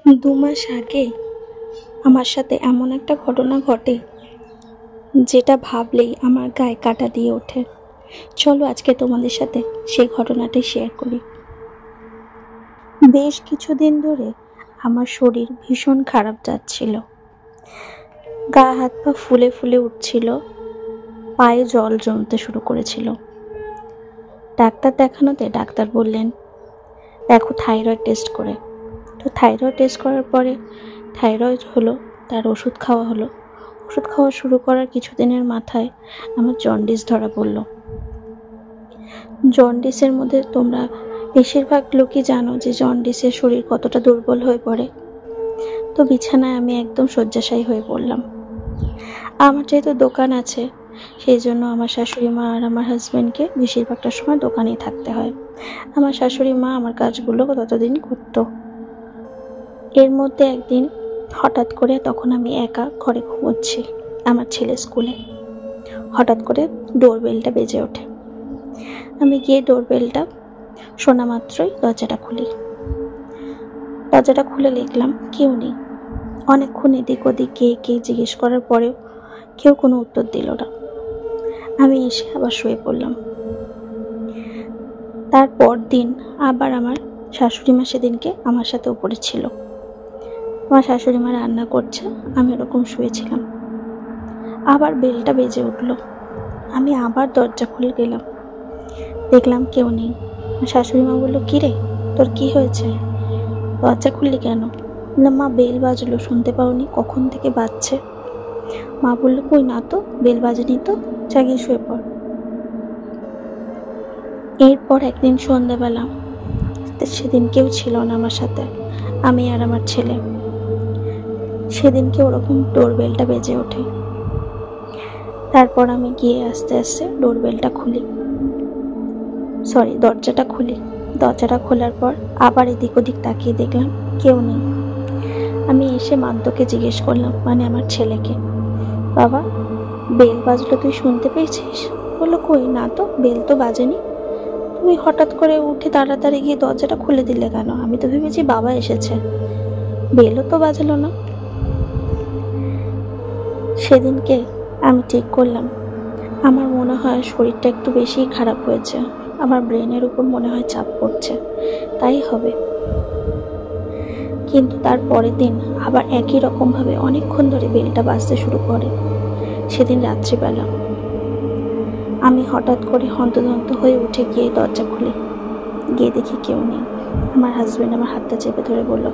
2 মাস আগে আমার সাথে এমন একটা ঘটনা ঘটে যেটা ভাবলেই আমার গায়ে কাঁটা দিয়ে ওঠে। চলো আজকে তোমাদের সাথে সেই ঘটনাটি শেয়ার করি। বেশ কিছুদিন ধরে আমার শরীর ভীষণ খারাপ যাচ্ছিল, গা হাত পা ফুলে ফুলে উঠছিল, পায়ে জল জমতে শুরু করেছিল। ডাক্তার দেখানোতে ডাক্তার বললেন দেখো থাইরয়েড টেস্ট করে। তো থাইরয়েড টেস্ট করার পরে থাইরয়েড হলো, তার ওষুধ খাওয়া হলো। ওষুধ খাওয়া শুরু করার কিছুদিনের মাথায় আমার জন্ডিস ধরা পড়লো। জন্ডিসের মধ্যে তোমরা বেশিরভাগ লোকই জানো যে জন্ডিসের শরীর কতটা দুর্বল হয়ে পড়ে। তো বিছানায় আমি একদম শয্যাশায়ী হয়ে পড়লাম। আমার যেহেতু দোকান আছে, সেই জন্য আমার শাশুড়ি মা আর আমার হাজব্যান্ডকে বেশিরভাগটা সময় দোকানেই থাকতে হয়। আমার শাশুড়ি মা আমার কাজগুলো ততদিন করতো। এর মধ্যে একদিন হঠাৎ করে, তখন আমি একা ঘরে ঘুমোচ্ছি, আমার ছেলে স্কুলে, হঠাৎ করে ডোরবেলটা বেজে ওঠে। আমি গিয়ে ডোরবেলটা শোনা মাত্রই দরজাটা খুলে দেখলাম কেউ নেই। অনেকক্ষণ এদিক ওদিক কে জিজ্ঞেস করার পরেও কেউ কোনো উত্তর দিল না। আমি এসে আবার শুয়ে পড়লাম। তারপর দিন আবার আমার শাশুড়ি মা সেদিনকে আমার সাথে উপরে ছিল। আমার শাশুড়ি মা রান্না করছে, আমি ওরকম শুয়েছিলাম। আবার বেলটা বেজে উঠলো। আমি আবার দরজা খুলে গেলাম, দেখলাম কেউ নেই। শাশুড়ি মা বললো কি রে, তোর কি হয়েছে, দরজা খুললি কেন? না মা, বেল বাজলো, শুনতে পাওনি? কখন থেকে বাজছে। মা বললো কই না তো, বেল বাজেনি তো, জাগিয়ে শুয়ে পড়। এরপর একদিন সন্ধ্যাবেলা, সেদিন কেউ ছিল না আমার সাথে, আমি আর আমার ছেলে। সেদিনকে ওরকম ডোরবেলটা বেজে ওঠে। তারপর আমি গিয়ে আস্তে আস্তে দরজাটা খুলি। দরজাটা খোলার পর আবার এদিক ওদিক তাকিয়ে দেখলাম কেউ নেই। আমি এসে মান্তকে জিজ্ঞেস করলাম, মানে আমার ছেলেকে, বাবা বেল বাজলো, তুই শুনতে পেয়েছিস? বললো কই না তো, বেল তো বাজেনি। তুমি হঠাৎ করে উঠে তাড়াতাড়ি গিয়ে দরজাটা খুলে দিলে কেন? আমি তো ভেবেছি বাবা এসেছে, বেলও তো বাজলো না। সেদিনকে আমি ঠিক করলাম, আমার মনে হয় শরীরটা একটু বেশিই খারাপ হয়েছে, আমার ব্রেনের উপর মনে হয় চাপ পড়ছে, তাই হবে। কিন্তু তার পরের দিন আবার একই রকমভাবে অনেকক্ষণ ধরে বেলটা বাজতে শুরু করে। সেদিন রাত্রিবেলা আমি হঠাৎ করে হন্তদন্ত হয়ে উঠে গিয়ে দরজা খুলি, গিয়ে দেখি কেউ নেই। আমার হাজব্যান্ড আমার হাতটা চেপে ধরে বলল,